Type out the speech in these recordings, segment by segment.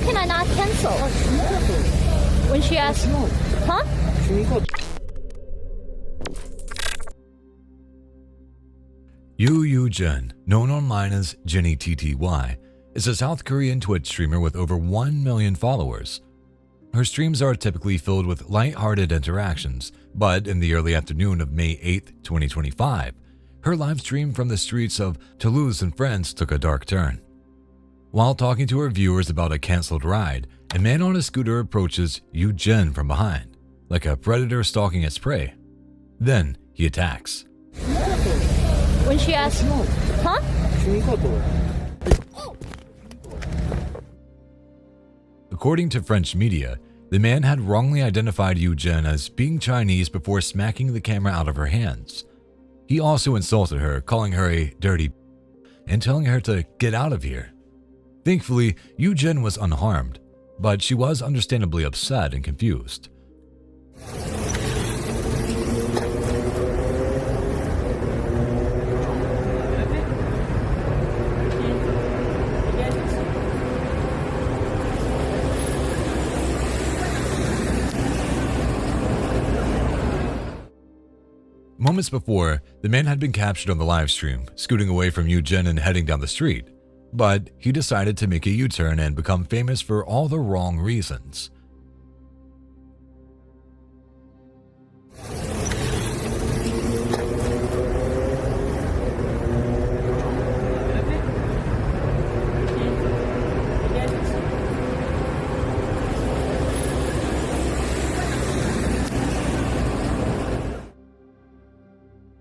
can I not cancel? When she asked, huh? Yu Jin, known online as Jenny TTY, is a South Korean Twitch streamer with over 1 million followers. Her streams are typically filled with light-hearted interactions, but in the early afternoon of May 8, 2025, her live stream from the streets of Toulouse in France took a dark turn. While talking to her viewers about a cancelled ride, a man on a scooter approaches Yu Jin from behind, like a predator stalking its prey. Then he attacks. When she asked, huh? According to French media, the man had wrongly identified Yu Jin as being Chinese before smacking the camera out of her hands. He also insulted her, calling her a dirty and telling her to get out of here. Thankfully, Yu Jin was unharmed, but she was understandably upset and confused. Moments before, the man had been captured on the live stream, scooting away from Yu Jin and heading down the street. But he decided to make a U-turn and become famous for all the wrong reasons.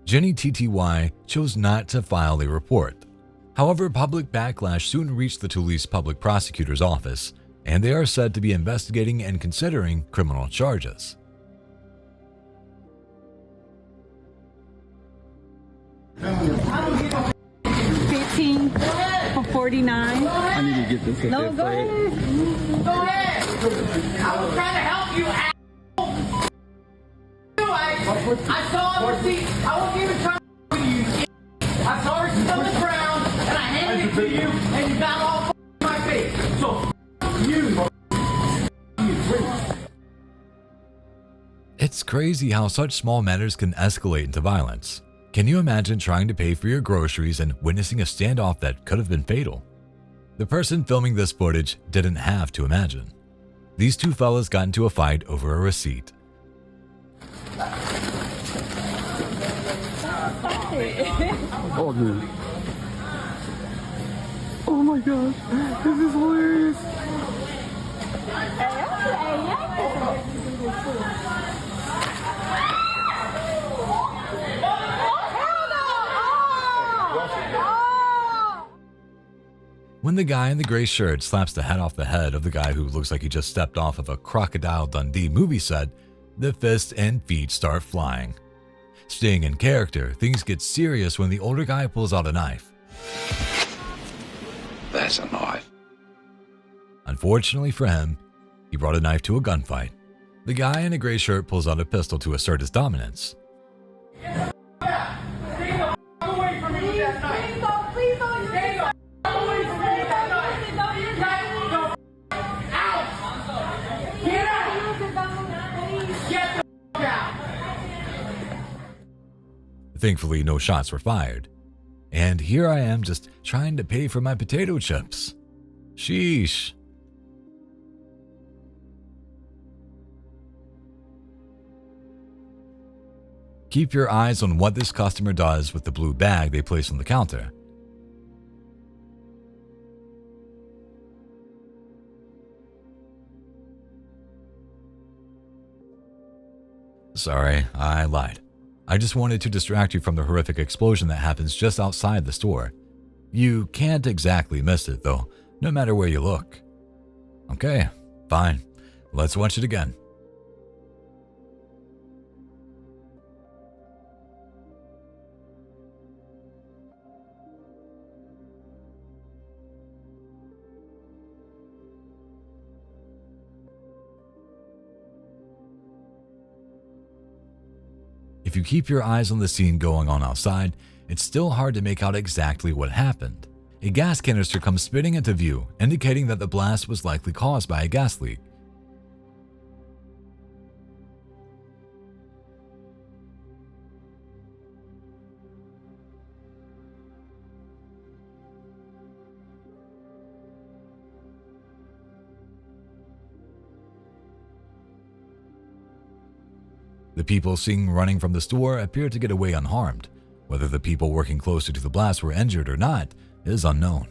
Jenny TTY chose not to file a report. However, public backlash soon reached the Toulouse Public Prosecutor's office, and they are said to be investigating and considering criminal charges. $15 for $49. I need to get this. No, go ahead. Go ahead. I was trying to help you, asshole. I saw the receipt. I wasn't even trying to you. I saw her on the ground, and I handed it to you, and you got all in my face. So, you. It's crazy how such small matters can escalate into violence. Can you imagine trying to pay for your groceries and witnessing a standoff that could have been fatal? The person filming this footage didn't have to imagine. These two fellas got into a fight over a receipt. Oh, dude. Oh my gosh, this is hilarious. When the guy in the gray shirt slaps the head off the head of the guy who looks like he just stepped off of a Crocodile Dundee movie set, the fists and feet start flying. Staying in character, things get serious when the older guy pulls out a knife. That's a knife. Unfortunately for him, he brought a knife to a gunfight. The guy in a gray shirt pulls out a pistol to assert his dominance. Thankfully, no shots were fired. And here I am just trying to pay for my potato chips. Sheesh. Keep your eyes on what this customer does with the blue bag they place on the counter. Sorry, I lied. I just wanted to distract you from the horrific explosion that happens just outside the store. You can't exactly miss it though, no matter where you look. Okay, fine. Let's watch it again. If you keep your eyes on the scene going on outside, it's still hard to make out exactly what happened. a gas canister comes spitting into view, indicating that the blast was likely caused by a gas leak. The people seen running from the store appeared to get away unharmed. Whether the people working closer to the blast were injured or not is unknown.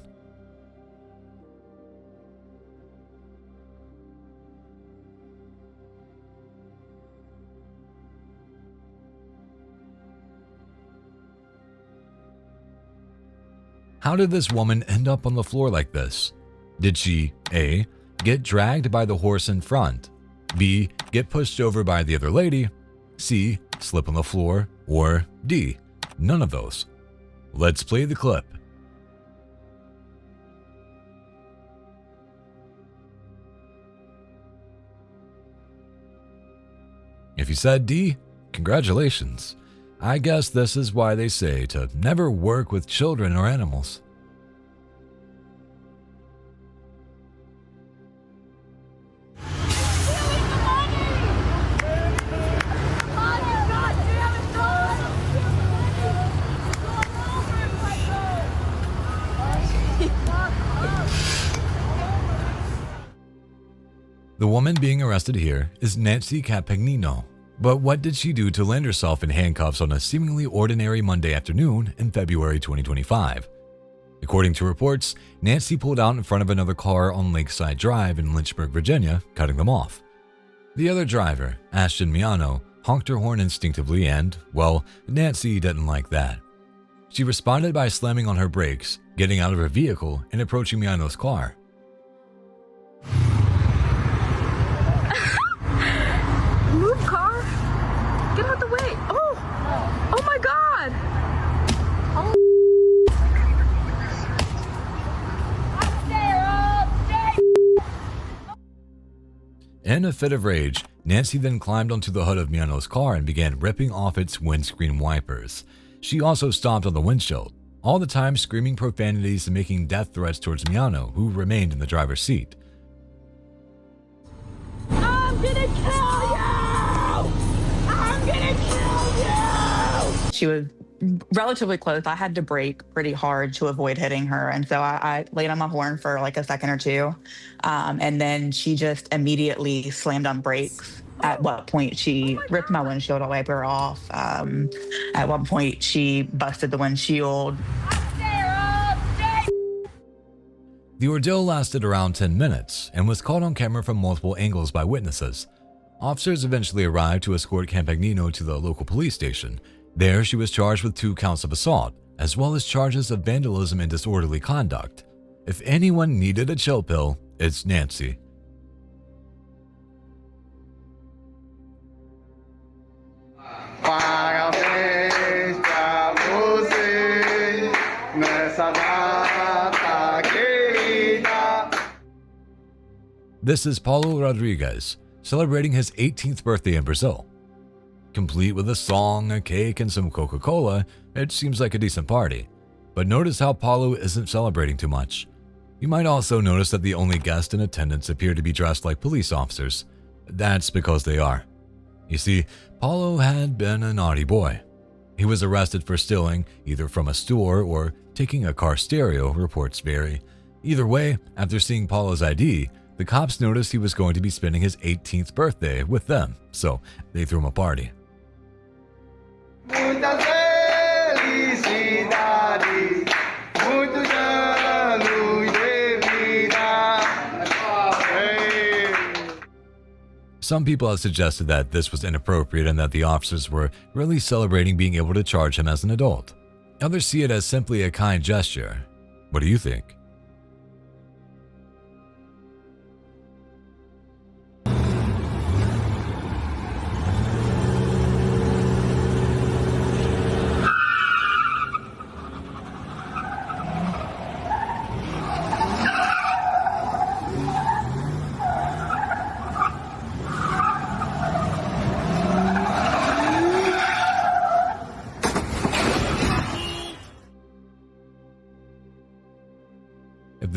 How did this woman end up on the floor like this? Did she A. get dragged by the horse in front, B. get pushed over by the other lady, C. slip on the floor, or D. none of those? Let's play the clip. If you said D, congratulations. I guess this is why they say to never work with children or animals. The woman being arrested here is Nancy Campagnino. But what did she do to land herself in handcuffs on a seemingly ordinary Monday afternoon in February 2025? According to reports, Nancy pulled out in front of another car on Lakeside Drive in Lynchburg, Virginia, cutting them off. The other driver, Ashton Miano, honked her horn instinctively and, well, Nancy didn't like that. She responded by slamming on her brakes, getting out of her vehicle, and approaching Miano's car. Move, car! Get out the way! Oh my God! In a fit of rage, Nancy then climbed onto the hood of Miano's car and began ripping off its windscreen wipers. She also stomped on the windshield, all the time screaming profanities and making death threats towards Miano, who remained in the driver's seat. I'm gonna kill you! I'm gonna kill you! She was relatively close. I had to brake pretty hard to avoid hitting her. And so I laid on my horn for like a second or two. And then she just immediately slammed on brakes. At what point she ripped my windshield, I wiped her off. At one point she busted the windshield. The ordeal lasted around 10 minutes and was caught on camera from multiple angles by witnesses. Officers eventually arrived to escort Campagnino to the local police station. There, she was charged with 2 counts of assault, as well as charges of vandalism and disorderly conduct. If anyone needed a chill pill, it's Nancy. This is Paulo Rodriguez, celebrating his 18th birthday in Brazil. Complete with a song, a cake, and some Coca-Cola, it seems like a decent party. But notice how Paulo isn't celebrating too much. You might also notice that the only guests in attendance appear to be dressed like police officers. That's because they are. You see, Paulo had been a naughty boy. He was arrested for stealing, either from a store or taking a car stereo, reports vary. Either way, after seeing Paulo's ID, the cops noticed he was going to be spending his 18th birthday with them, so they threw him a party. Some people have suggested that this was inappropriate and that the officers were really celebrating being able to charge him as an adult. Others see it as simply a kind gesture. What do you think?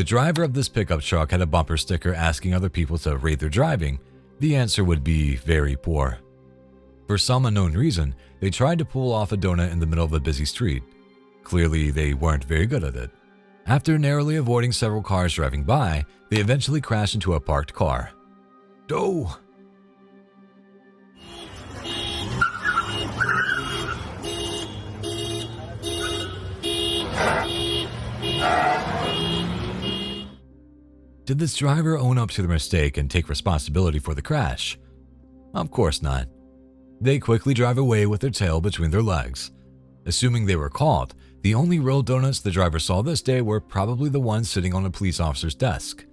driver of this pickup truck had a bumper sticker asking other people to rate their driving, the answer would be very poor. For some unknown reason, they tried to pull off a donut in the middle of a busy street. Clearly, they weren't very good at it. After narrowly avoiding several cars driving by, they eventually crashed into a parked car. Doe! Did this driver own up to their mistake and take responsibility for the crash? Of course not. They quickly drive away with their tail between their legs. Assuming they were caught, the only real donuts the driver saw this day were probably the ones sitting on a police officer's desk.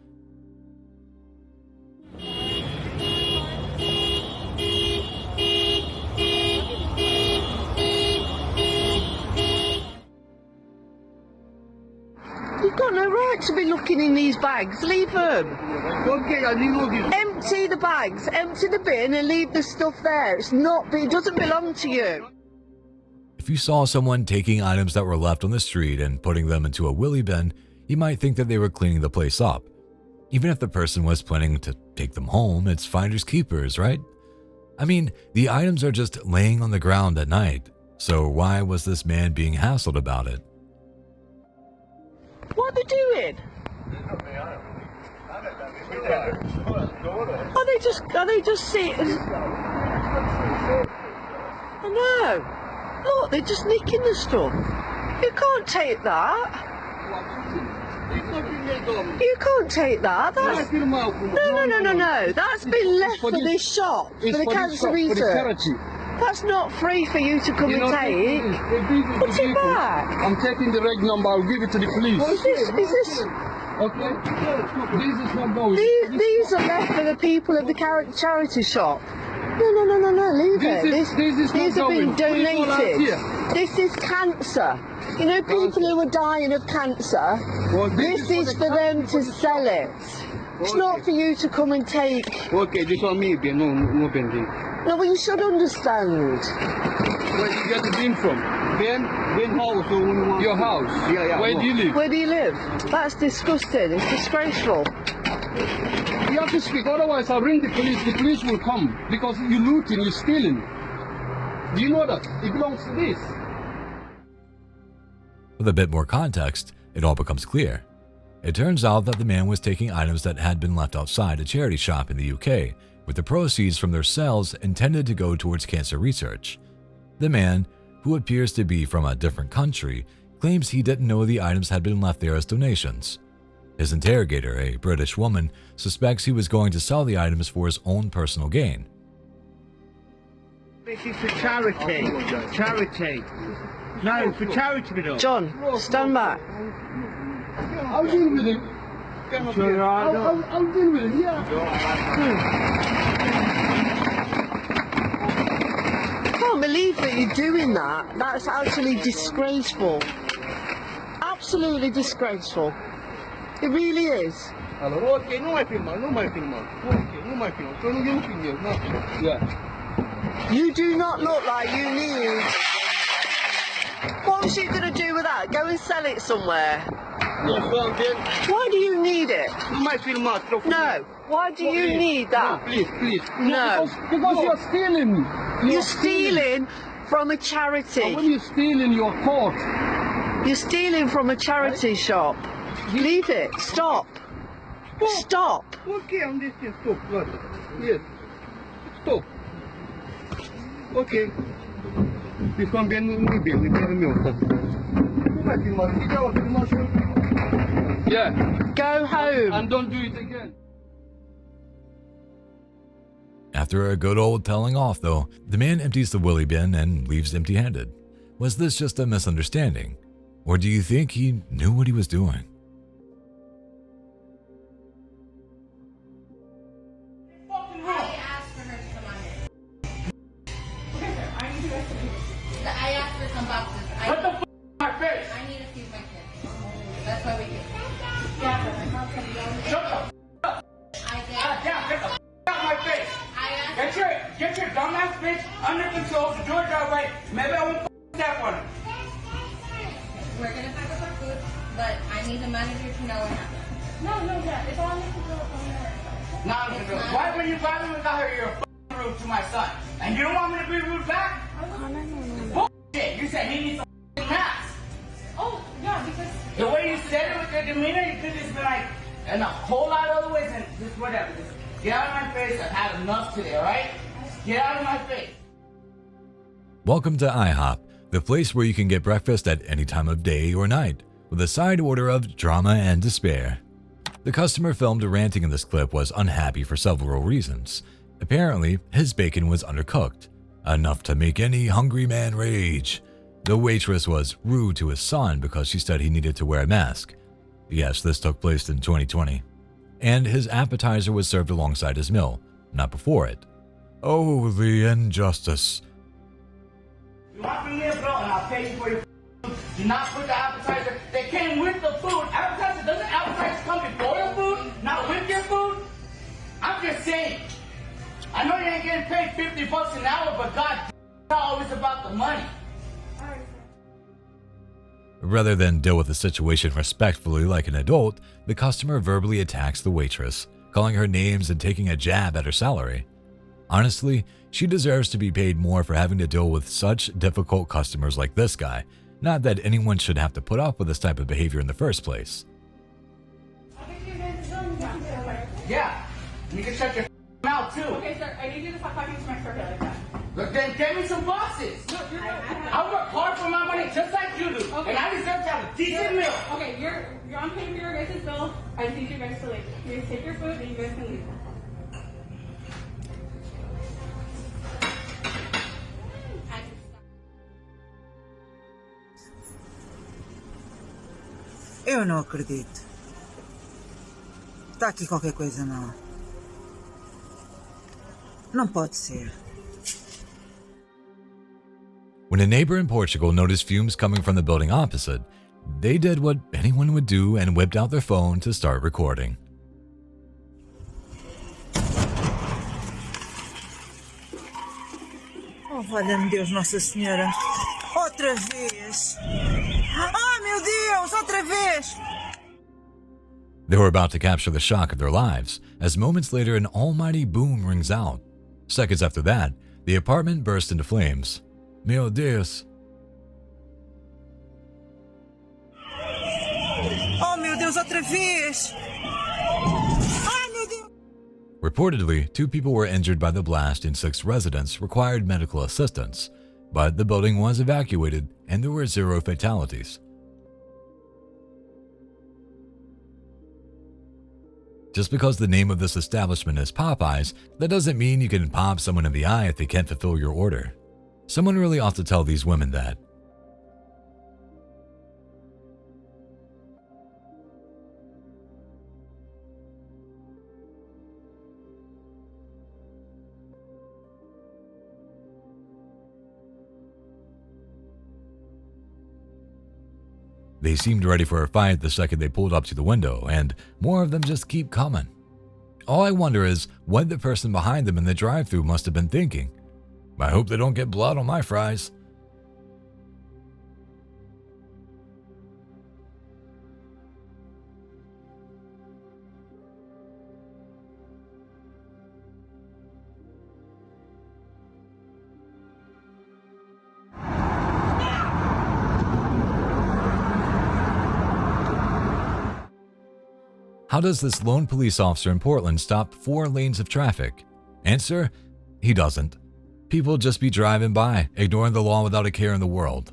You've got no right to be looking in these bags. Leave them. Empty the bags, empty the bin and leave the stuff there. It doesn't belong to you. If you saw someone taking items that were left on the street and putting them into a wheelie bin, you might think that they were cleaning the place up. Even if the person was planning to take them home, it's finders keepers, right? I mean, the items are just laying on the ground at night, so why was this man being hassled about it? What are they doing? Are they just sitting? I know. Look, they're just nicking the stuff. You can't take that. You can't take that. That's, no. That's been left for this shop, for the cancer research. That's not free for you to come and take. Put it back. I'm taking the reg number. I'll give it to the police. Is this? Okay. This is not going. These are left for the people of the charity shop. No, leave it. These have been donated. This is cancer. You know, people who are dying of cancer, this is for them to sell it. It's not for you to come and take. Okay, this one me, no pending. No, but you should understand. Where did you get the bin from? Ben house or your house? Yeah. Where do you live? Where do you live? That's disgusting. It's disgraceful. You have to speak, otherwise I'll ring the police. The police will come because you're looting, you're stealing. Do you know that? It belongs to this. With a bit more context, it all becomes clear. It turns out that the man was taking items that had been left outside a charity shop in the UK, with the proceeds from their sales intended to go towards cancer research. The man, who appears to be from a different country, claims he didn't know the items had been left there as donations. His interrogator, a British woman, suspects he was going to sell the items for his own personal gain. This is for charity. Charity. No, for charity, we don't. John, stand back. I'll deal with it. Sure, I'll deal with it, yeah. I can't believe that you're doing that. That's actually disgraceful. Absolutely disgraceful. It really is. Okay, no my film. Okay, no my film. Yeah. You do not look like you need. What was you going to do with that? Go and sell it somewhere. Why do you need it? No. Why do you need that? No, please. No. Because you're stealing. You're stealing from a charity. And when you're stealing, you're caught. You're stealing from a charity shop. Leave it. Stop. Stop. Okay, I'm just stop. Yes. Stop. Okay. This one yeah. Go home. And don't do it again. After a good old telling off, though, the man empties the willy bin and leaves empty-handed. Was this just a misunderstanding? Or do you think he knew what he was doing? I asked for some boxes. What the f*** my face? I need to feed my kids. That's why we came. Shut the f*** up. I did. Get the f*** out my face. I asked. Get your dumbass bitch under control to do it that way. Maybe I won't step on it. We're gonna pack up our food, but I need the manager to know what happened. No, yeah, it's on the Why when you finally without her, you're f***ing rude to my son? And you don't want me to be rude back? Bullshit. You said he needs a f***ing mask. Oh, yeah, because... The way you said it with your demeanor, you could just be like, and a whole lot of other ways, and just whatever. Just get out of my face. I've had enough today, alright? Get out of my face. Welcome to IHOP, the place where you can get breakfast at any time of day or night, with a side order of drama and despair. The customer filmed ranting in this clip was unhappy for several reasons. Apparently, his bacon was undercooked, enough to make any hungry man rage. The waitress was rude to his son because she said he needed to wear a mask. Yes, this took place in 2020. And his appetizer was served alongside his meal, not before it. Oh, the injustice. You want me to bro, and I'll pay you for your food. Do not put the appetizer. They came with the food. Appetizer, doesn't appetizer come before your food, not with your food? I'm just saying. I know you ain't getting paid $50 an hour, but God, it's not always about the money. Rather than deal with the situation respectfully like an adult, the customer verbally attacks the waitress, calling her names and taking a jab at her salary. Honestly, she deserves to be paid more for having to deal with such difficult customers like this guy, not that anyone should have to put up with this type of behavior in the first place. Yeah, you can shut your mouth too. Okay, sir, I need you to stop talking to my circuit like that. Look, then get me some bosses. No, you're not. I work hard for my money just like you do, Okay. and I deserve to have a decent meal. Okay, you're on paying for your guys' bill. I just need you guys to leave. You guys take your food and you guys can leave. Eu não acredito. Está aqui qualquer coisa, não. Não pode ser. When a neighbor in Portugal noticed fumes coming from the building opposite, they did what anyone would do and whipped out their phone to start recording. Oh, valha-me Deus, Nossa Senhora. Outra vez. Ah, meu Deus, outra vez. They were about to capture the shock of their lives, as moments later an almighty boom rings out. Seconds after that, the apartment burst into flames. Meu Deus. Oh, meu Deus, outra vez. Ah, meu Deus. Reportedly, 2 people were injured by the blast and 6 residents required medical assistance, but the building was evacuated and there were 0 fatalities. Just because the name of this establishment is Popeyes, that doesn't mean you can pop someone in the eye if they can't fulfill your order. Someone really ought to tell these women that. They seemed ready for a fight the second they pulled up to the window, and more of them just keep coming. All I wonder is what the person behind them in the drive-thru must have been thinking. I hope they don't get blood on my fries. How does this lone police officer in Portland stop 4 lanes of traffic? Answer: he doesn't. People just be driving by, ignoring the law without a care in the world.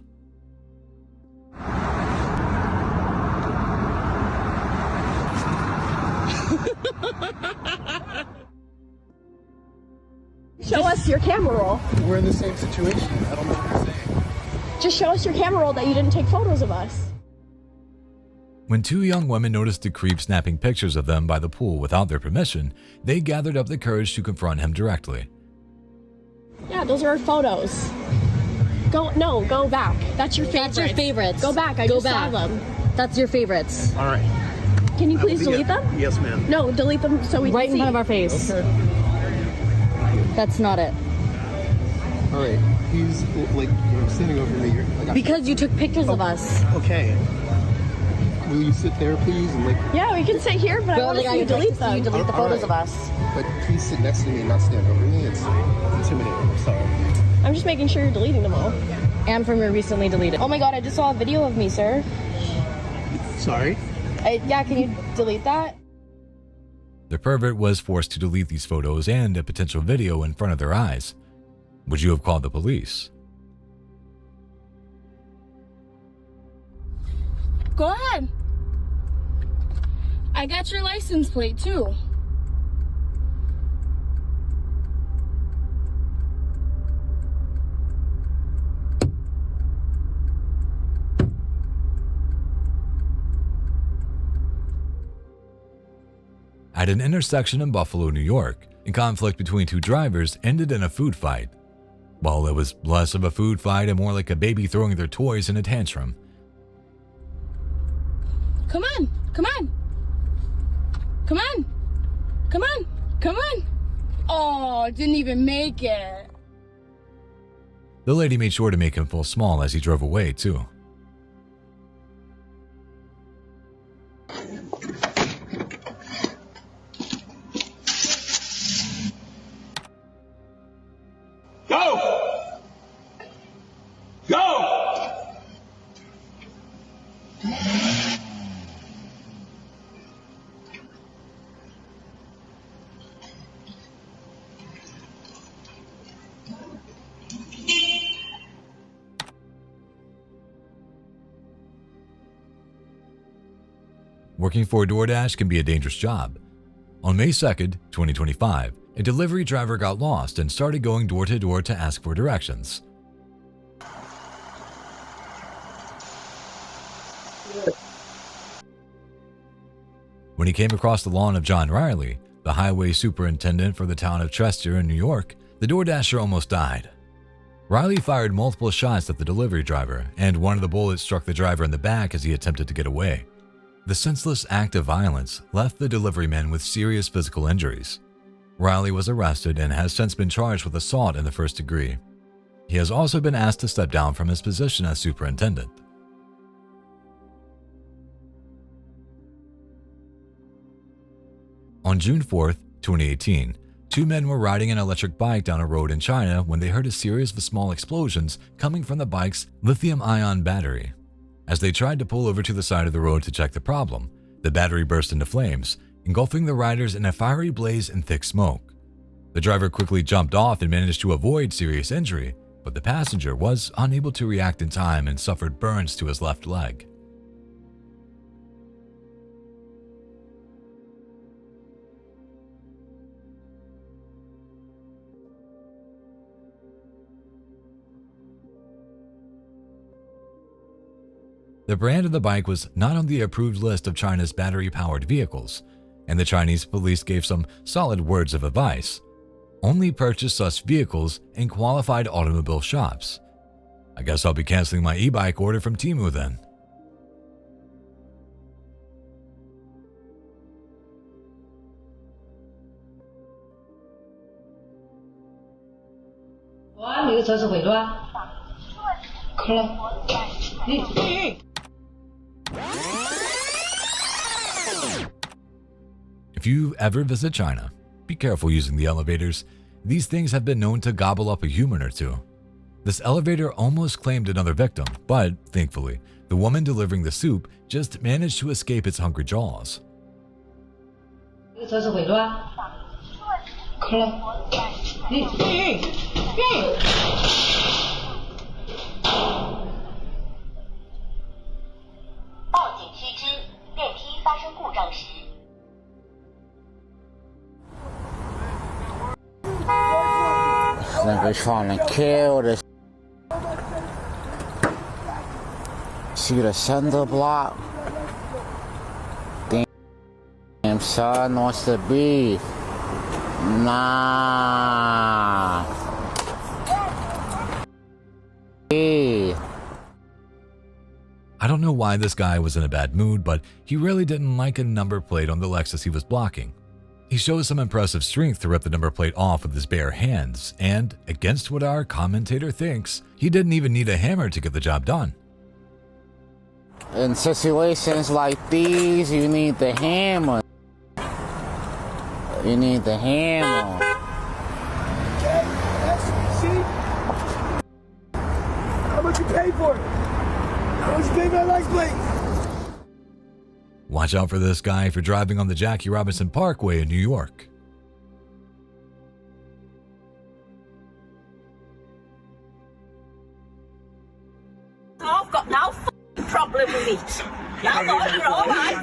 Show us your camera roll. We're in the same situation. I don't know what you're saying. Just show us your camera roll that you didn't take photos of us. When 2 young women noticed the creep snapping pictures of them by the pool without their permission, they gathered up the courage to confront him directly. Yeah, those are our photos. Go back. That's your favorites. That's your favorites. Go back. I just saw them. That's your favorites. All right. Can you please delete them? Yes, ma'am. No, delete them so we Right can in see. front of our face. Okay. That's not it. All right. He's like standing over me. Because you took pictures of us. Okay. will you sit there, please? And like, Yeah, we can sit here, but I want to see you delete them. You delete the photos of us. but please sit next to me and not stand over me. It's intimidating. I'm sorry. I'm just making sure you're deleting them all. And from your recently deleted. Oh my god, I just saw a video of me, sir. Sorry? Yeah, can you delete that? The pervert was forced to delete these photos and a potential video in front of their eyes. Would you have called the police? Go ahead. I got your license plate too. At an intersection in Buffalo, New York, a conflict between two drivers ended in a food fight. Well, it was less of a food fight and more like a baby throwing their toys in a tantrum. Come on, come on. Come on. Come on. Come on. Oh, didn't even make it. The lady made sure to make him feel small as he drove away, too. Go! Go! Working for DoorDash can be a dangerous job. On May 2nd, 2025, a delivery driver got lost and started going door to door to ask for directions. When he came across the lawn of John Riley, the highway superintendent for the town of Chester in New York, the DoorDasher almost died. Riley fired multiple shots at the delivery driver, and one of the bullets struck the driver in the back as he attempted to get away. The senseless act of violence left the deliveryman with serious physical injuries. Riley was arrested and has since been charged with assault in the first degree. He has also been asked to step down from his position as superintendent. On June 4th, 2018, two men were riding an electric bike down a road in China when they heard a series of small explosions coming from the bike's lithium-ion battery. As they tried to pull over to the side of the road to check the problem, the battery burst into flames, engulfing the riders in a fiery blaze and thick smoke. The driver quickly jumped off and managed to avoid serious injury, but the passenger was unable to react in time and suffered burns to his left leg. The brand of the bike was not on the approved list of China's battery-powered vehicles, and the Chinese police gave some solid words of advice. Only purchase such vehicles in qualified automobile shops. I guess I'll be canceling my e-bike order from Temu then. If you ever visit China, be careful using the elevators. These things have been known to gobble up a human or two. This elevator almost claimed another victim, but thankfully, the woman delivering the soup just managed to escape its hungry jaws. They're trying to kill this. See the center block? Damn son wants to beef. Nah. Hey. I don't know why this guy was in a bad mood, but he really didn't like a number plate on the Lexus he was blocking. He shows some impressive strength to rip the number plate off with his bare hands, and against what our commentator thinks, he didn't even need a hammer to get the job done. in situations like these, you need the hammer. You need the hammer. See? How much you pay for it? How much you pay for my license plate? Watch out for this guy if you're driving on the Jackie Robinson Parkway in New York. I've got no problem with it. Yeah, you're all right.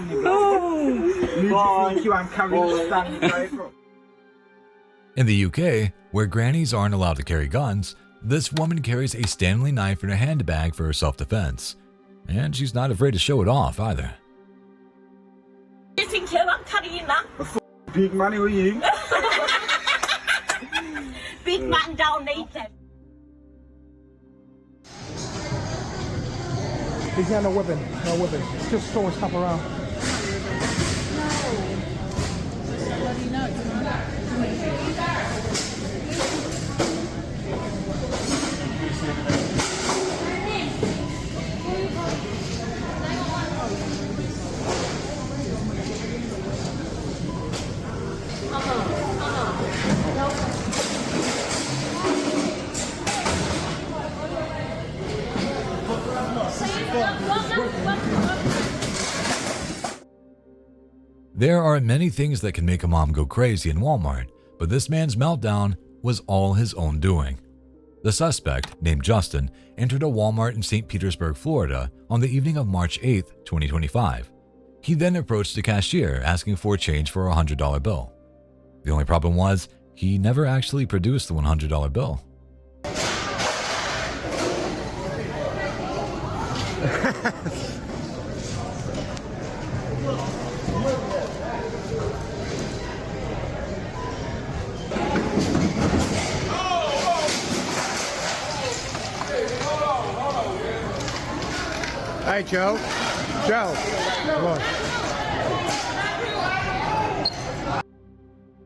In the UK, where grannies aren't allowed to carry guns, this woman carries a Stanley knife in her handbag for her self-defense. And she's not afraid to show it off either. You think I'm carrying that? Big money with you. Big man don't need them. He's got no weapon. No weapon. Just throwing stuff around. There are many things that can make a mom go crazy in Walmart, but this man's meltdown was all his own doing. The suspect, named Justin, entered a Walmart in St. Petersburg, Florida on the evening of March 8, 2025. He then approached the cashier asking for change for a $100 bill. The only problem was, he never actually produced the $100 bill. Hey, Joe. Joe. Come on.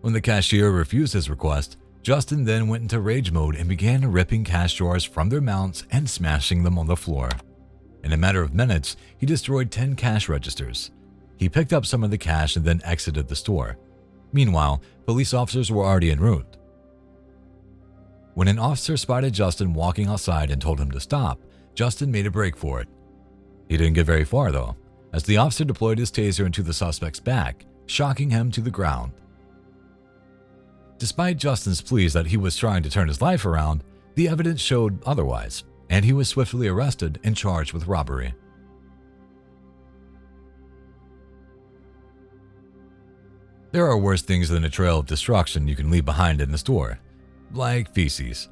When the cashier refused his request, Justin then went into rage mode and began ripping cash drawers from their mounts and smashing them on the floor. In a matter of minutes, he destroyed 10 cash registers. He picked up some of the cash and then exited the store. Meanwhile, police officers were already en route. When an officer spotted Justin walking outside and told him to stop, Justin made a break for it. He didn't get very far though, as the officer deployed his taser into the suspect's back, shocking him to the ground. Despite Justin's pleas that he was trying to turn his life around, the evidence showed otherwise, and he was swiftly arrested and charged with robbery. There are worse things than a trail of destruction you can leave behind in the store, like feces.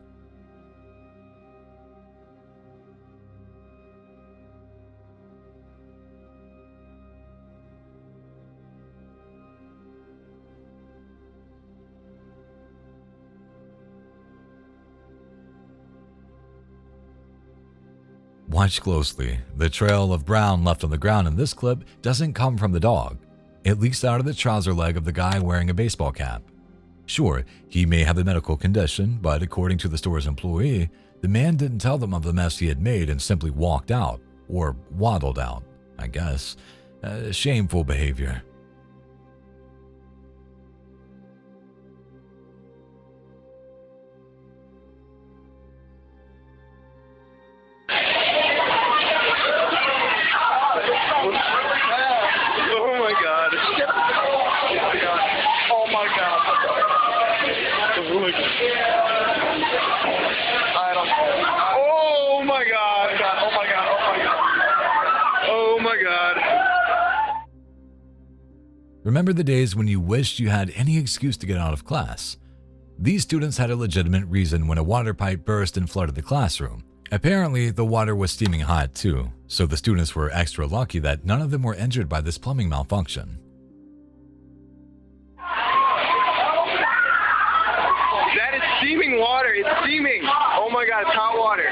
Watch closely. The trail of brown left on the ground in this clip doesn't come from the dog. It leaks out of the trouser leg of the guy wearing a baseball cap. Sure, he may have a medical condition, but according to the store's employee, the man didn't tell them of the mess he had made and simply walked out, or waddled out, I guess. Shameful behavior. Remember the days when you wished you had any excuse to get out of class? These students had a legitimate reason when a water pipe burst and flooded the classroom. Apparently, the water was steaming hot too, so the students were extra lucky that none of them were injured by this plumbing malfunction. That is steaming water. It's steaming. Oh my God, it's hot water.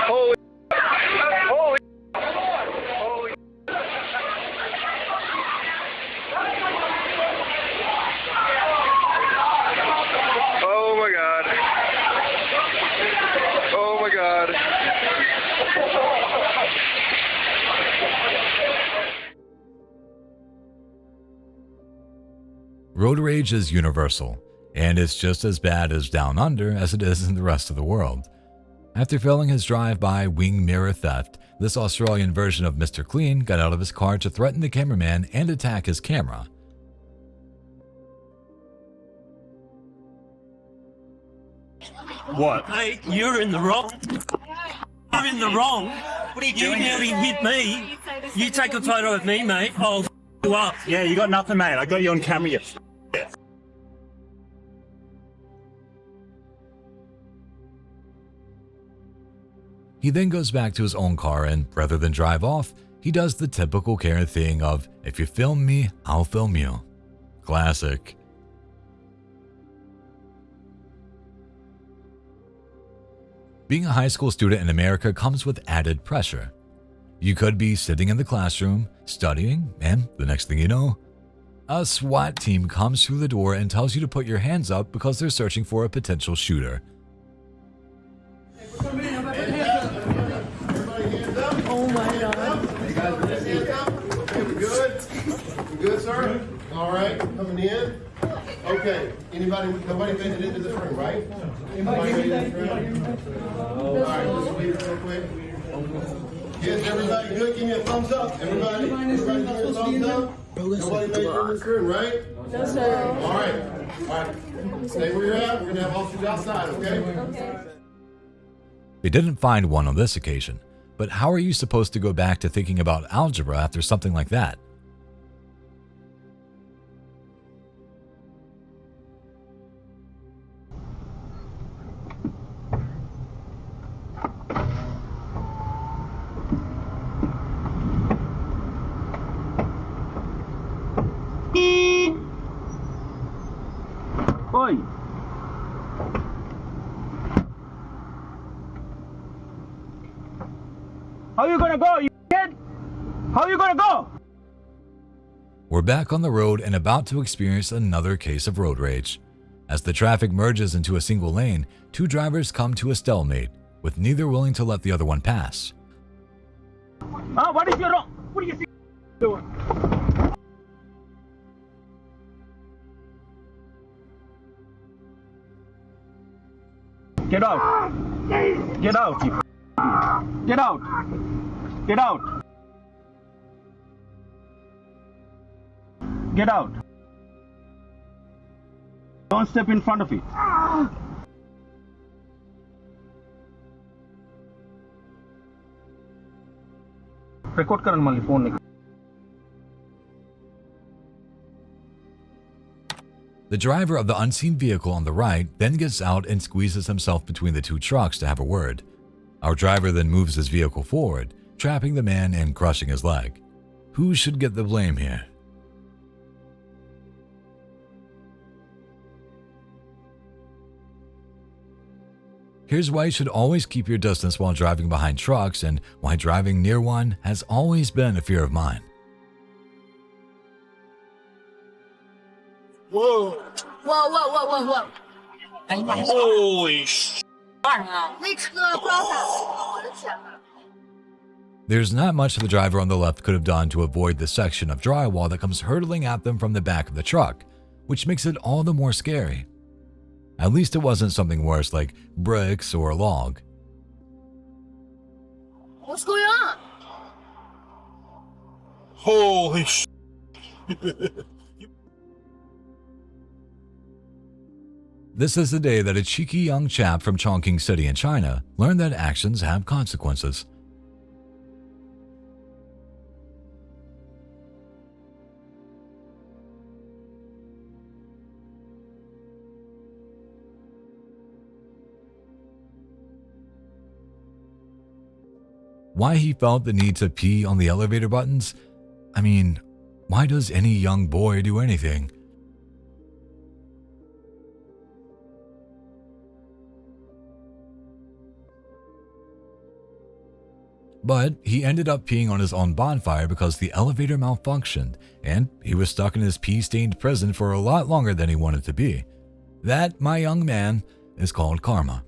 Holy. Holy. Holy. Oh my God. Oh my God. Road rage is universal, and it's just as bad as down under as it is in the rest of the world. After failing his drive-by wing mirror theft, this Australian version of Mr. Clean got out of his car to threaten the cameraman and attack his camera. What? Hey, you're in the wrong. You're in the wrong. What are you doing? You nearly hit me. You take a photo of me, mate. I'll f you up. Yeah, you got nothing, mate. I got you on camera. You He then goes back to his own car and, rather than drive off, he does the typical Karen thing of, if you film me, I'll film you. Classic. Being a high school student in America comes with added pressure. You could be sitting in the classroom, studying, and the next thing you know, a SWAT team comes through the door and tells you to put your hands up because they're searching for a potential shooter. Oh my God. Hey guys, we good? We good, sir? All right, coming in. Okay, nobody made it into this room, right? Nobody made it into this room? All right, just wait real quick. Yes, everybody good? Give me a thumbs up. Everybody give me a thumbs up. Nobody made it in this room, right? No, sir. All right. Stay where you're at. We're going to have officers outside, okay? They didn't find one on this occasion, but how are you supposed to go back to thinking about algebra after something like that? Oi! How you gonna go, you kid? How you gonna go? We're back on the road and about to experience another case of road rage. As the traffic merges into a single lane, two drivers come to a stalemate, with neither willing to let the other one pass. What is your wrong? What do you think you're doing? Get out! Get out! You get out! Get out! Get out! Don't step in front of it. Record Karan Mali phone निकाल. The driver of the unseen vehicle on the right then gets out and squeezes himself between the two trucks to have a word. Our driver then moves his vehicle forward, trapping the man and crushing his leg. Who should get the blame here? Here's why you should always keep your distance while driving behind trucks, and why driving near one has always been a fear of mine. Whoa. Whoa, whoa, whoa, whoa, whoa. Holy sh**. There's not much the driver on the left could have done to avoid the section of drywall that comes hurtling at them from the back of the truck, which makes it all the more scary. At least it wasn't something worse like bricks or a log. What's going on? Holy sh**. This is the day that a cheeky young chap from Chongqing City in China learned that actions have consequences. Why he felt the need to pee on the elevator buttons? I mean, why does any young boy do anything? But he ended up peeing on his own bonfire because the elevator malfunctioned, and he was stuck in his pee-stained prison for a lot longer than he wanted to be. That, my young man, is called karma.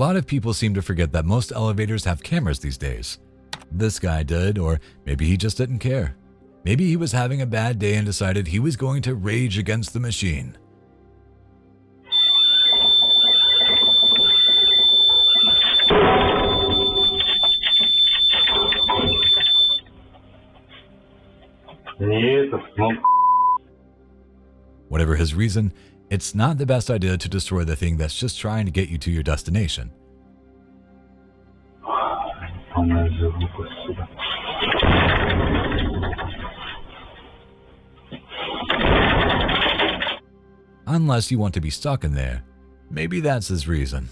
lot of people seem to forget that most elevators have cameras these days. This guy did, or maybe he just didn't care. Maybe he was having a bad day and decided he was going to rage against the machine. Whatever his reason, it's not the best idea to destroy the thing that's just trying to get you to your destination. Unless you want to be stuck in there, maybe that's his reason.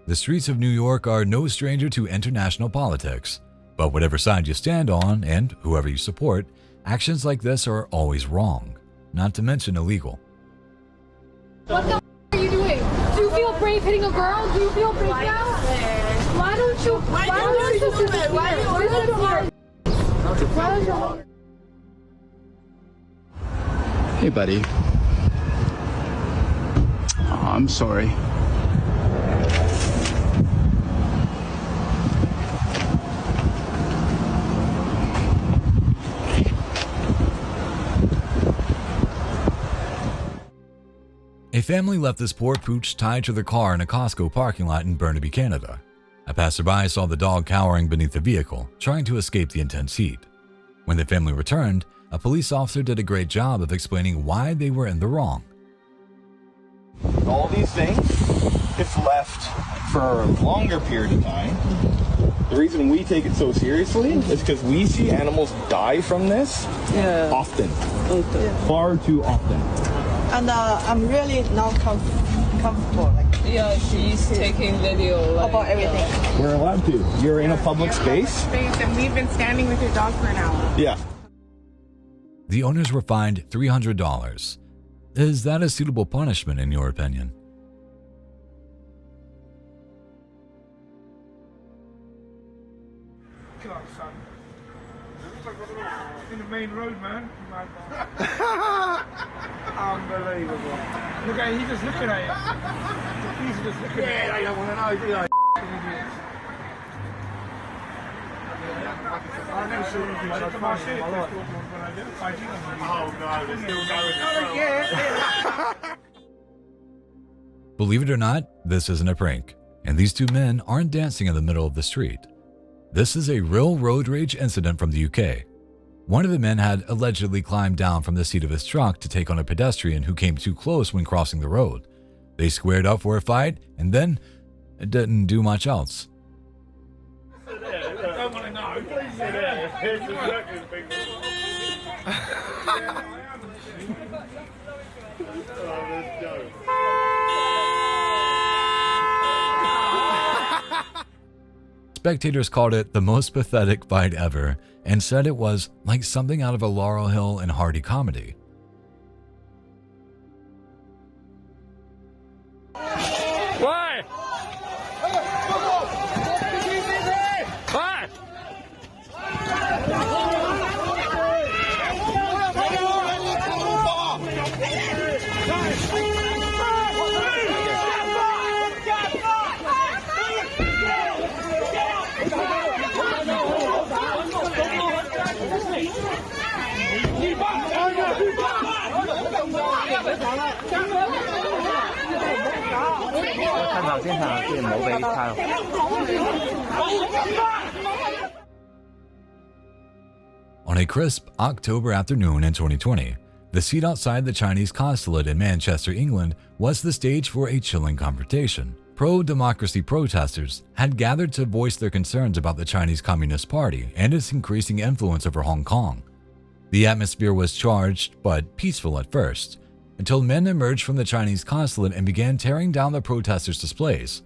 The streets of New York are no stranger to international politics, but whatever side you stand on and whoever you support, actions like this are always wrong, not to mention illegal. What the are you doing? Do you feel brave hitting a girl? Do you feel brave now? Why don't you? Why don't you do that? Why don't you? Hey, buddy. Oh, I'm sorry. A family left this poor pooch tied to their car in a Costco parking lot in Burnaby, Canada. A passerby saw the dog cowering beneath the vehicle, trying to escape the intense heat. When the family returned, a police officer did a great job of explaining why they were in the wrong. All these things, if left for a longer period of time, the reason we take it so seriously is because we see animals die from this often. Far too often. And I'm really not comfortable. Yeah, she's taking video about everything. We're allowed to. You're in a public space. And we've been standing with your dog for an hour. Yeah. The owners were fined $300. Is that a suitable punishment in your opinion? God, son. In the main road, man. Unbelievable. Look at he's just looking at it. He's just looking at it. Yeah, they don't want to know, do they? Idiots. I've never seen anything like that. Oh no, they're still going. Believe it or not, this isn't a prank, and these two men aren't dancing in the middle of the street. This is a real road rage incident from the UK. One of the men had allegedly climbed down from the seat of his truck to take on a pedestrian who came too close when crossing the road. They squared up for a fight, and then it didn't do much else. I don't want to know. Spectators called it the most pathetic fight ever and said it was like something out of a Laurel Hill and Hardy comedy. Why? Why? On a crisp October afternoon in 2020, the seat outside the Chinese consulate in Manchester, England, was the stage for a chilling confrontation. Pro-democracy protesters had gathered to voice their concerns about the Chinese Communist Party and its increasing influence over Hong Kong. The atmosphere was charged but peaceful at first, until men emerged from the Chinese consulate and began tearing down the protesters' displays.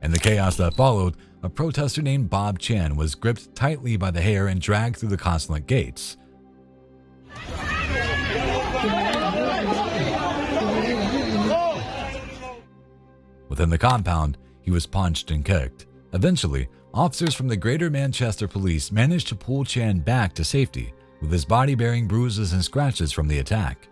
In the chaos that followed, a protester named Bob Chan was gripped tightly by the hair and dragged through the consulate gates. Within the compound, he was punched and kicked. Eventually, officers from the Greater Manchester Police managed to pull Chan back to safety, with his body bearing bruises and scratches from the attack.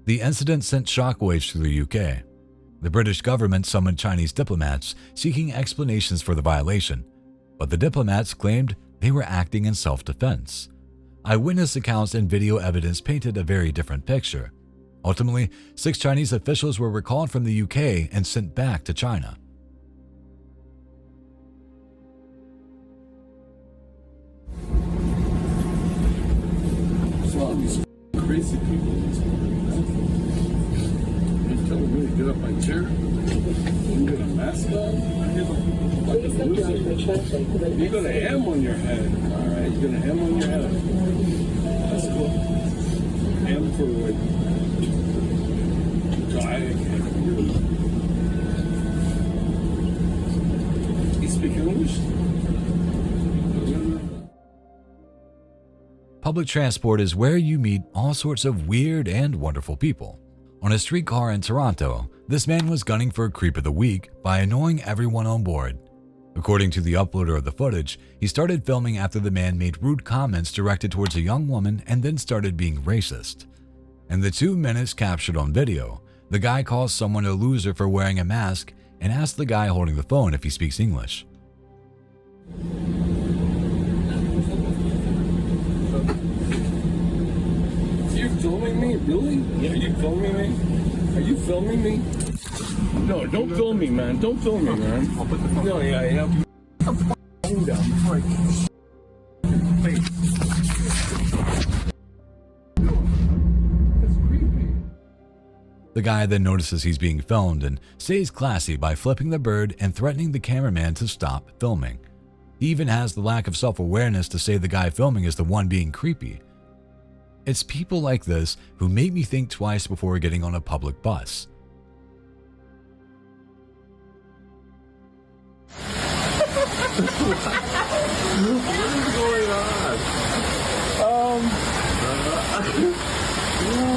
The incident sent shockwaves through the UK. The British government summoned Chinese diplomats seeking explanations for the violation, but the diplomats claimed they were acting in self-defense. Eyewitness accounts and video evidence painted a very different picture. Ultimately, 6 Chinese officials were recalled from the UK and sent back to China. All these crazy people in this You're telling me to get up my chair? You get a mask on? Like a loser. You got a M on your head. Alright, you got an M on your head. That's cool. M for like guy. You speak English? Public transport is where you meet all sorts of weird and wonderful people. On a streetcar in Toronto, this man was gunning for a creep of the week by annoying everyone on board. According to the uploader of the footage, he started filming after the man made rude comments directed towards a young woman and then started being racist. In the 2 minutes captured on video, the guy calls someone a loser for wearing a mask and asks the guy holding the phone if he speaks English. You're filming me? Really? Yeah. Are you filming me? Are you filming me? No, don't film me, man. Don't film me, man. I'll put the phone. No, yeah. Put the phone down before I kiss your face. That's creepy. The guy then notices he's being filmed and stays classy by flipping the bird and threatening the cameraman to stop filming. He even has the lack of self-awareness to say the guy filming is the one being creepy. It's people like this who make me think twice before getting on a public bus. What is going on?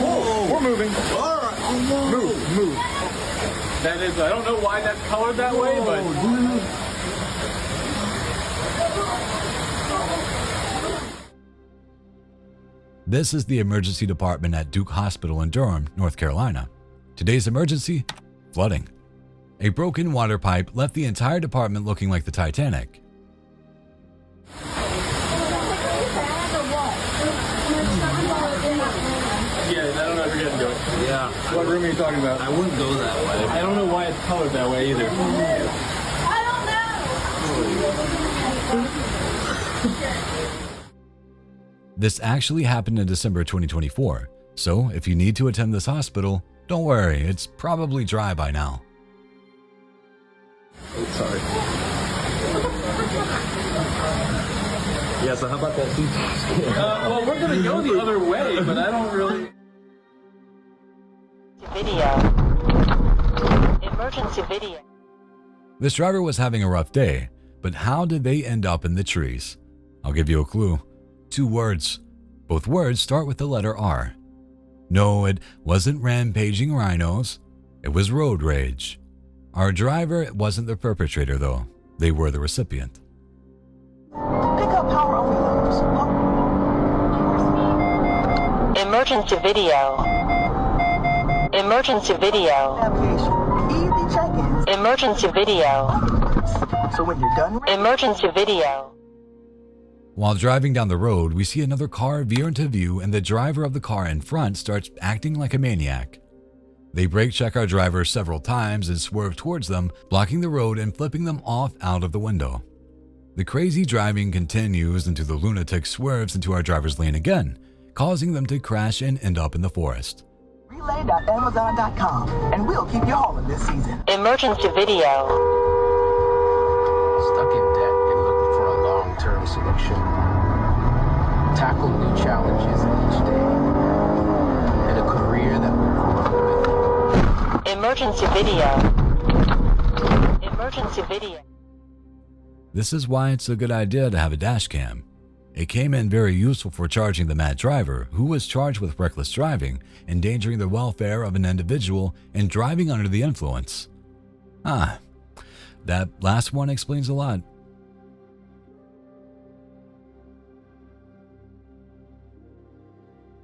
Whoa, we're moving. All right. Move. That is, I don't know why that's colored that way, but... This is the emergency department at Duke Hospital in Durham, North Carolina. Today's emergency? Flooding. A broken water pipe left the entire department looking like the Titanic. Yeah, I don't know if you're getting to it. Yeah. What room are you talking about? I wouldn't go that way. I don't know why it's colored that way either. This actually happened in December 2024, so if you need to attend this hospital, don't worry, it's probably dry by now. Sorry. Yeah, so how about that seat? Well, we're going to go the other way, but I don't really... Emergency video. This driver was having a rough day, but how did they end up in the trees? I'll give you a clue. 2 words. Both words start with the letter R. No, it wasn't rampaging rhinos. It was road rage. Our driver wasn't the perpetrator, though. They were the recipient. Pick up power on wheels. Emergency video. Emergency video. Easy check-ins. Emergency video. So when you're done, emergency video. While driving down the road, we see another car veer into view and the driver of the car in front starts acting like a maniac. They brake check our driver several times and swerve towards them, blocking the road and flipping them off out of the window. The crazy driving continues until the lunatic swerves into our driver's lane again, causing them to crash and end up in the forest. relay.amazon.com and we'll keep you hauling this season. Emergency video. Stuck in debt and looking for a long-term solution. Tackle new challenges each day. And a career that will grow with you. Emergency video. Emergency video. This is why it's a good idea to have a dash cam. It came in very useful for charging the mad driver who was charged with reckless driving, endangering the welfare of an individual, and driving under the influence. That last one explains a lot.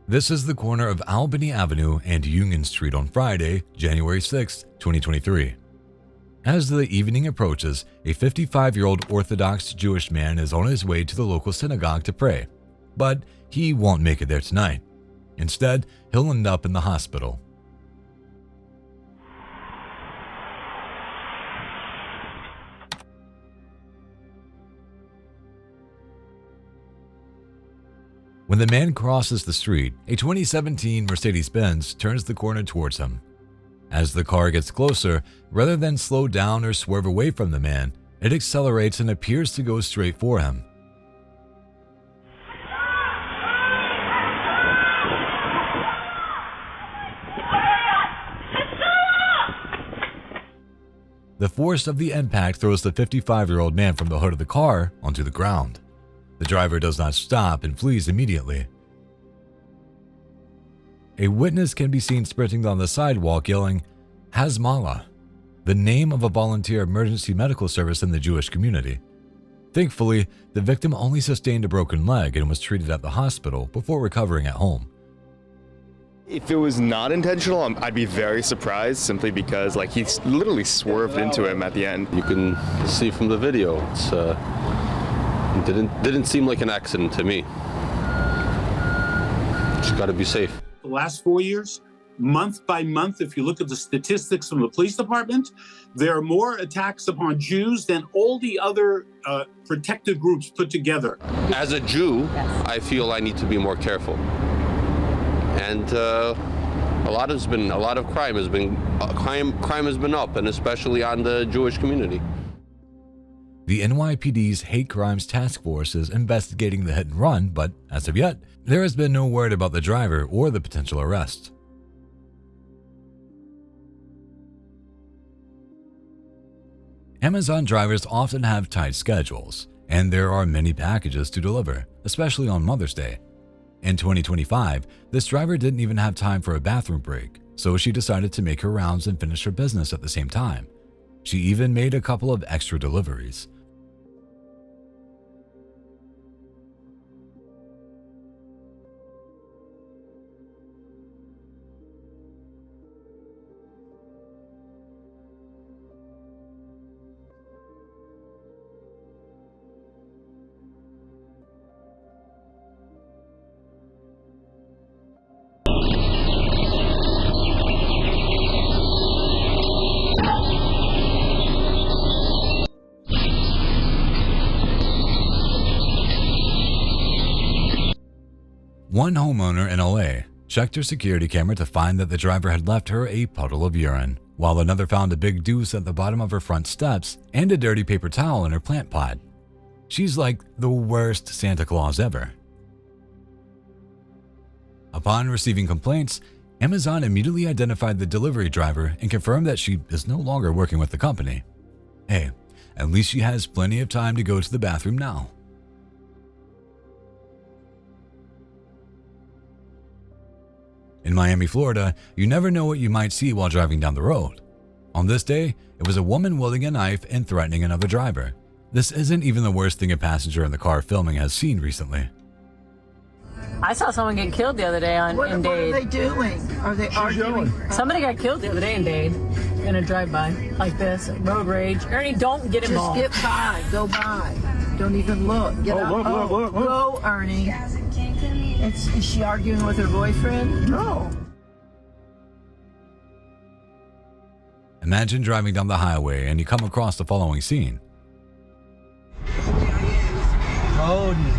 This is the corner of Albany Avenue and Union Street on Friday, January 6, 2023. As the evening approaches, a 55-year-old Orthodox Jewish man is on his way to the local synagogue to pray, but he won't make it there tonight. Instead, he'll end up in the hospital. When the man crosses the street, a 2017 Mercedes-Benz turns the corner towards him. As the car gets closer, rather than slow down or swerve away from the man, it accelerates and appears to go straight for him. The force of the impact throws the 55-year-old man from the hood of the car onto the ground. The driver does not stop and flees immediately. A witness can be seen sprinting down the sidewalk yelling, "Hazmallah," the name of a volunteer emergency medical service in the Jewish community. Thankfully, the victim only sustained a broken leg and was treated at the hospital before recovering at home. If it was not intentional, I'd be very surprised, simply because he literally swerved into him at the end. You can see from the video, it didn't seem like an accident to me. Just got to be safe. The last 4 years, month by month, if you look at the statistics from the police department, there are more attacks upon Jews than all the other protected groups put together. As a Jew, I feel I need to be more careful. And a lot of crime has been up, and especially on the Jewish community. The NYPD's Hate Crimes Task Force is investigating the hit and run, but as of yet, there has been no word about the driver or the potential arrest. Amazon drivers often have tight schedules, and there are many packages to deliver, especially on Mother's Day. In 2025, this driver didn't even have time for a bathroom break, so she decided to make her rounds and finish her business at the same time. She even made a couple of extra deliveries. One homeowner in LA checked her security camera to find that the driver had left her a puddle of urine, while another found a big deuce at the bottom of her front steps and a dirty paper towel in her plant pot. She's like the worst Santa Claus ever. Upon receiving complaints, Amazon immediately identified the delivery driver and confirmed that she is no longer working with the company. Hey, at least she has plenty of time to go to the bathroom now. In Miami, Florida, you never know what you might see while driving down the road. On this day, it was a woman wielding a knife and threatening another driver. This isn't even the worst thing a passenger in the car filming has seen recently. I saw someone get killed the other day in Dade. What are they doing? Are they arguing? Somebody got killed the other day in Dade in a drive-by like this. Road rage. Ernie, don't get involved. Just get by. Go by. Don't even look. Get out. Look. Go, Ernie. Is she arguing with her boyfriend? No. Imagine driving down the highway and you come across the following scene. Cody.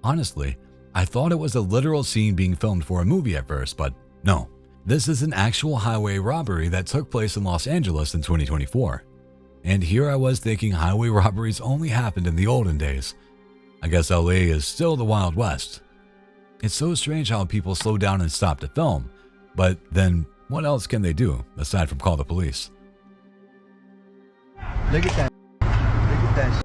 Honestly, I thought it was a literal scene being filmed for a movie at first, but no. This is an actual highway robbery that took place in Los Angeles in 2024. And here I was thinking highway robberies only happened in the olden days. I guess LA is still the Wild West. It's so strange how people slow down and stop to film, but then what else can they do aside from call the police? Look at that. Look at that.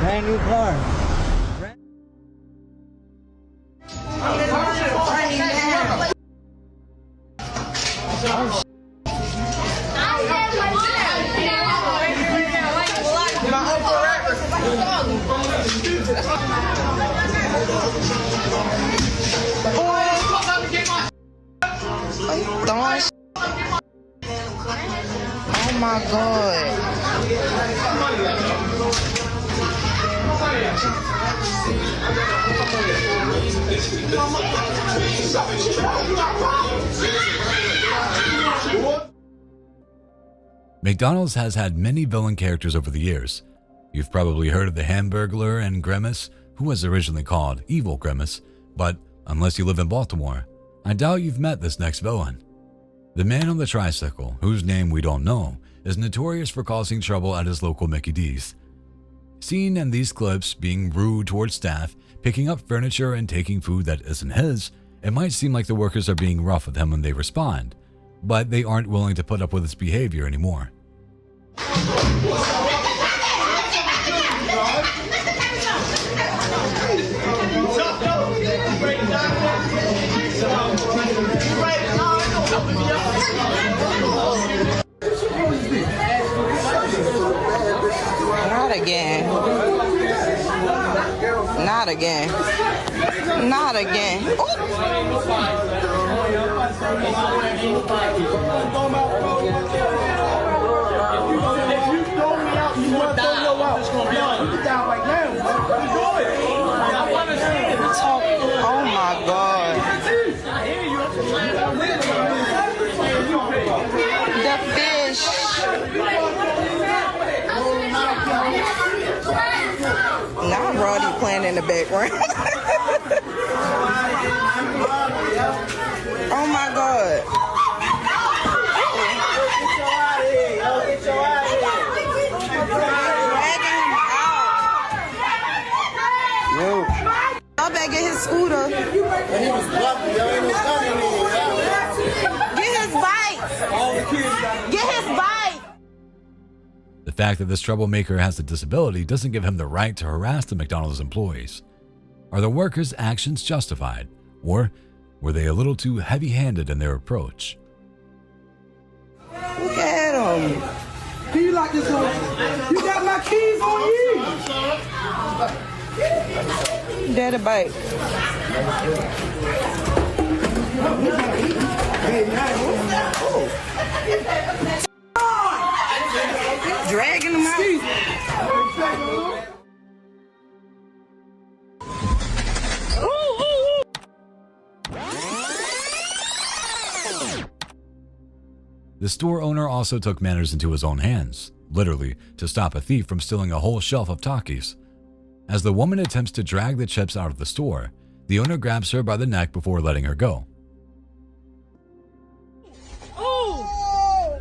Brand new car. Oh my God. McDonald's has had many villain characters over the years. You've probably heard of the Hamburglar and Grimace, who was originally called Evil Grimace, but unless you live in Baltimore, I doubt you've met this next villain. The man on the tricycle, whose name we don't know, is notorious for causing trouble at his local Mickey D's. Seen in these clips being rude towards staff, picking up furniture and taking food that isn't his, it might seem like the workers are being rough with him when they respond, but they aren't willing to put up with his behavior anymore. Not again. Not again. Not again. Oh my God. The fish. Now Roddy playing in the background. Oh my God. I'll back get his scooter. Get his bike. Get his bike. The fact that this troublemaker has a disability doesn't give him the right to harass the McDonald's employees. Are the workers' actions justified, or were they a little too heavy-handed in their approach? Look at him. Can you lock this one? You got my keys on you. Daddy bite. Dragging him out. The store owner also took matters into his own hands, literally, to stop a thief from stealing a whole shelf of Takis. As the woman attempts to drag the chips out of the store, the owner grabs her by the neck before letting her go. Oh,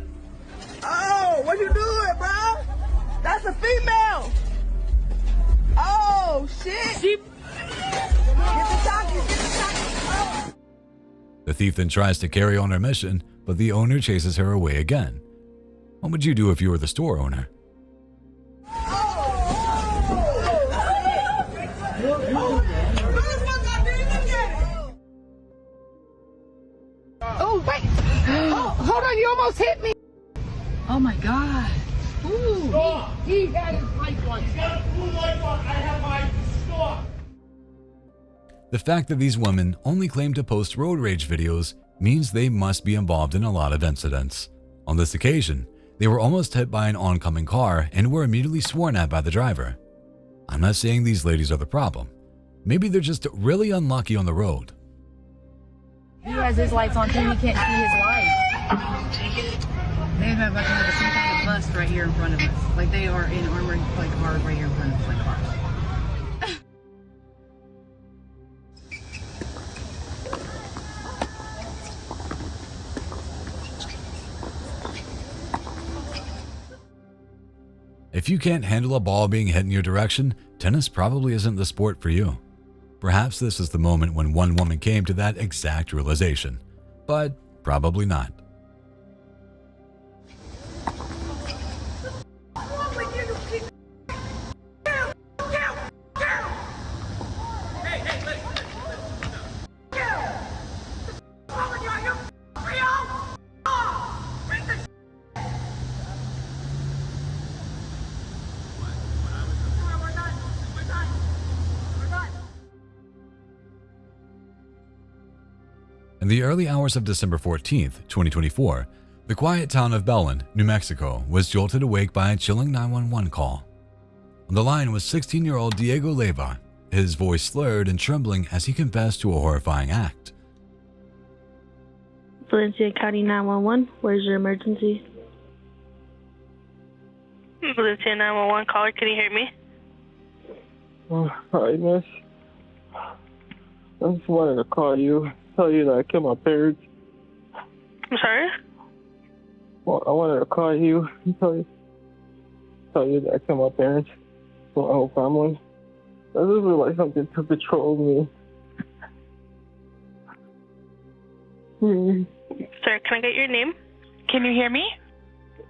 what you doing, bro? That's a female. Oh, shit. Get the Takis. The thief then tries to carry on her mission, but the owner chases her away again. What would you do if you were the store owner? Oh, wait. Oh, hold on, you almost hit me. Oh my God. Ooh, he had his light on. He's got a blue light on. I have my stop. The fact that these women only claim to post road rage videos means they must be involved in a lot of incidents. On this occasion, They were almost hit by an oncoming car and were immediately sworn at by the driver. I'm not saying these ladies are the problem. Maybe they're just really unlucky on the road. He has his lights on too, he can't see his lights. They have like some kind of bust right here in front of us. Like they are in armored like cars right here in front of us, like cars. If you can't handle a ball being hit in your direction, tennis probably isn't the sport for you. Perhaps this is the moment when one woman came to that exact realization, but probably not. In the early hours of December 14th, 2024, the quiet town of Belen, New Mexico, was jolted awake by a chilling 911 call. On the line was 16-year-old Diego Leyva, his voice slurred and trembling as he confessed to a horrifying act. Valencia County 911, where's your emergency? Valencia 911, caller, can you hear me? Hi, miss. I just wanted to call you, tell you that I killed my parents. I'm sorry? Well, I wanted to call you and tell you that I killed my parents, my whole family. I just feel like something took control of me. Sir, can I get your name? Can you hear me?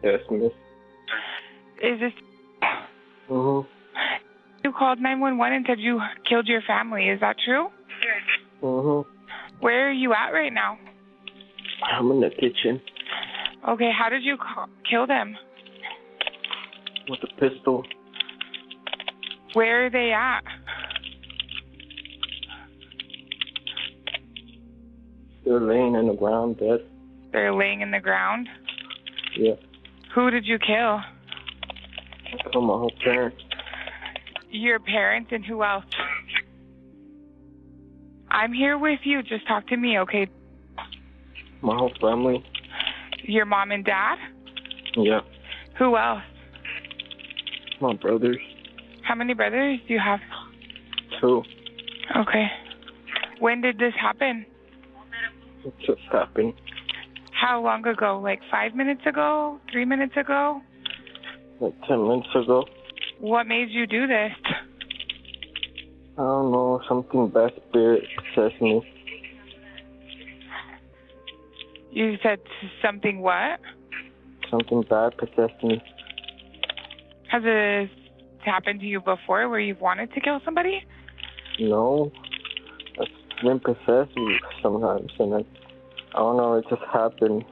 Yes, miss. Is this... Mm-hmm. You called 911 and said you killed your family. Is that true? Mm-hmm. Where are you at right now? I'm in the kitchen. Okay, how did you kill them? With a pistol. Where are they at? They're laying in the ground dead. They're laying in the ground? Yeah. Who did you kill? I killed my whole parents. Your parents and who else? I'm here with you. Just talk to me, okay? My whole family. Your mom and dad? Yeah. Who else? My brothers. How many brothers do you have? 2. Okay. When did this happen? It just happened. How long ago? Like 5 minutes ago? 3 minutes ago? Like 10 minutes ago. What made you do this? I don't know, something bad spirit possessed me. You said something what? Something bad possessed me. Has this happened to you before where you've wanted to kill somebody? No. It's been possessed me sometimes, and I don't know, it just happened.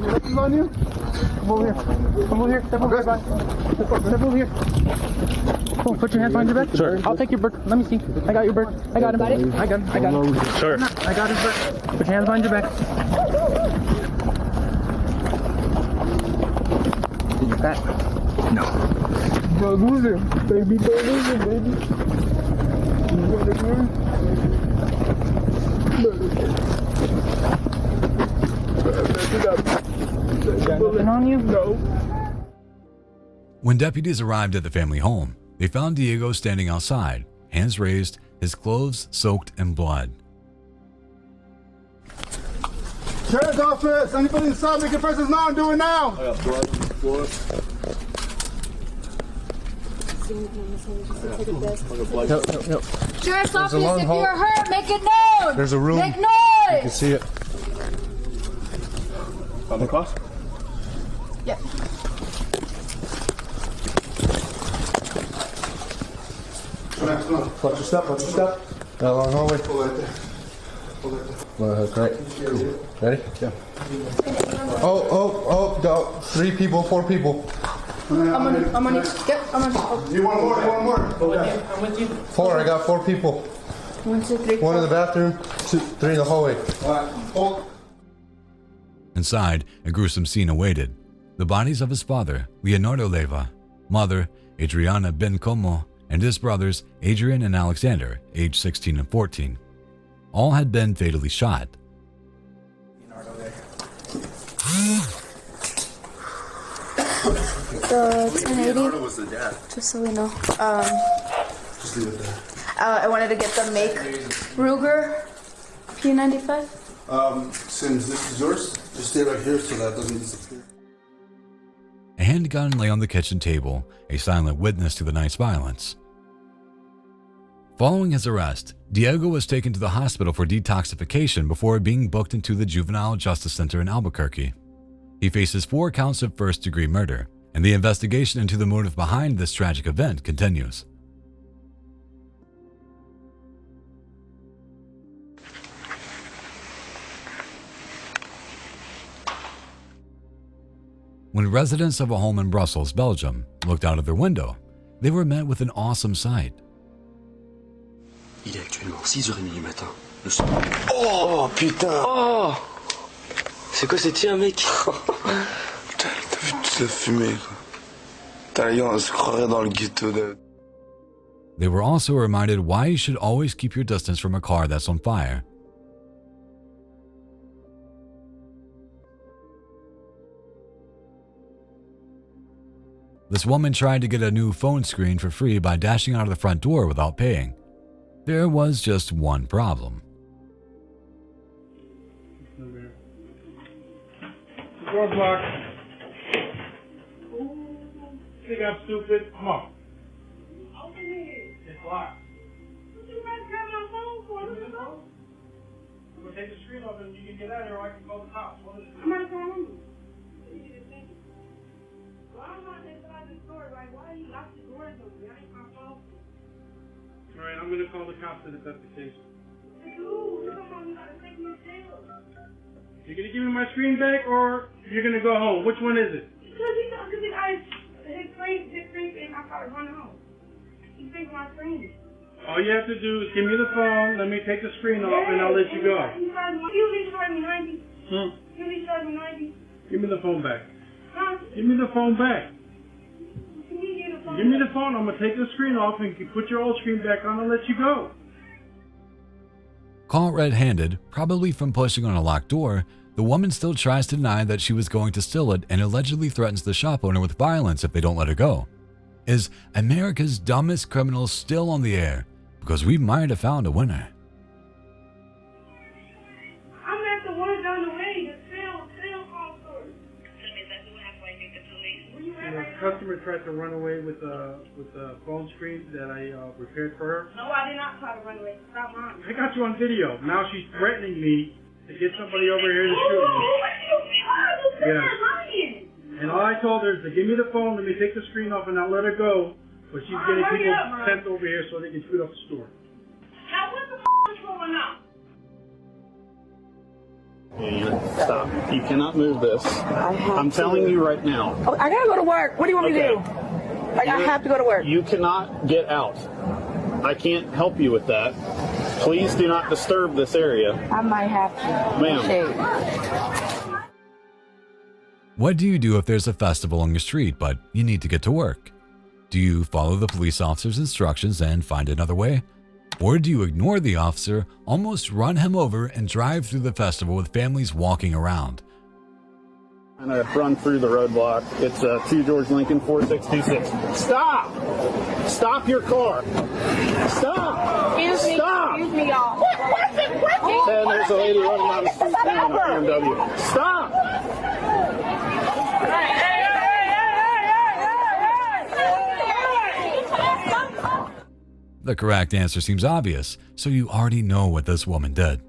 Nothing's on you? Come over here. Come over here. Step over here. Step over here. Come on, put your hands behind your back. Sure. I'll take your bird. Let me see. I got your bird. I got him. I got him. I got him. Sure. I got his bird. Put your hands behind your back. Did you pat? No. Don't lose him, baby. Don't lose him, baby. You want to hear? Nothing on you? No. When deputies arrived at the family home, they found Diego standing outside, hands raised, his clothes soaked in blood. Sheriff's office! Anybody inside making presence now? Do it now! I got blood on the floor. Sheriff's office, if you're hurt, make it known! There's a room. Make noise! You can see it. On the cross? Yep. Watch your step, watch your step. That long hallway. Pull right there. Pull right there. Go ahead, great. Ready? Yeah. Oh, 3 people, 4 people. I'm on you. Yep, I'm on you. You want more? You want more? Okay. I'm with you. 4, I got 4 people. 1, 2, 3, 4. 1 in the bathroom, 2, 3 in the hallway. Hold. Inside, a gruesome scene awaited. The bodies of his father, Leonardo Leyva, mother, Adriana Ben Como, and his brothers, Adrian and Alexander, aged 16 and 14. All had been fatally shot. The 1080. Leonardo was the dad. Just so we know. Just leave it there. I wanted to get the make Ruger P95. Since this is yours, just stay right here so that doesn't disappear. A handgun lay on the kitchen table, a silent witness to the night's violence. Following his arrest, Diego was taken to the hospital for detoxification before being booked into the Juvenile Justice Center in Albuquerque. He faces 4 counts of first-degree murder, and the investigation into the motive behind this tragic event continues. When residents of a home in Brussels, Belgium, looked out of their window, they were met with an awesome sight. Il est actuellement 6h30 du matin. Oh putain! Oh! C'est quoi cette un mec? Putain, t'as vu toute la fumée, quoi. Putain, on se croirait dans le ghetto de... They were also reminded why you should always keep your distance from a car that's on fire. This woman tried to get a new phone screen for free by dashing out of the front door without paying. There was just one problem. Door's locked. Think I'm stupid? Come on. Open it. It's locked. What you guys got my phone for? I'm gonna take the screen off and you can get out of here or I can call the cops. What is it? I'm not calling you. Why am I inside the store? Like, why you lock the doors on me? I ain't my phone. Alright, I'm gonna call the cops if that's the case. Dude, come on, you gotta take me to jail. You're gonna give me my screen back or you're gonna go home? Which one is it? Because his screen and I started running home. He took my screen. All you have to do is give me the phone, let me take the screen off, and I'll let you go. You be charging me 90. You be charging me 90. Give me the phone back. Huh? Give me the phone back. Can you get the phone? Give me the phone, I'm gonna take the screen off and put your old screen back on and let you go. Caught red-handed, probably from pushing on a locked door, the woman still tries to deny that she was going to steal it and allegedly threatens the shop owner with violence if they don't let her go. Is America's dumbest criminal still on the air? Because we might have found a winner. I'm at the one down the way, the sale call store. The customer tried to run away with the phone screen that I repaired for her. No, I did not try to run away. Stop lying. I got you on video. Now she's threatening me to get somebody over here to shoot me. Yes. And all I told her is to give me the phone, let me take the screen off, and I'll let her go. But she's getting people sent over here so they can shoot up the store. Now what the f*** is going on? Stop. You cannot move this. I'm telling you right now. Oh, I gotta go to work. What do you want me to do? Like, I have to go to work. You cannot get out. I can't help you with that. Please do not disturb this area. I might have to. Ma'am. What do you do if there's a festival on your street, but you need to get to work? Do you follow the police officer's instructions and find another way? Or do you ignore the officer, almost run him over, and drive through the festival with families walking around? I'm going to run through the roadblock. It's 2 George Lincoln 4626. Stop! Stop your car! Stop! Stop! Excuse me, y'all. And there's a lady running down the street now in a BMW. Stop! The correct answer seems obvious, so you already know what this woman did.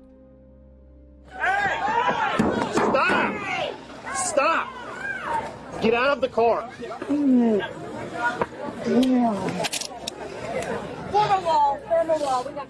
Stop! Stop! Get out of the car! Form a wall. We got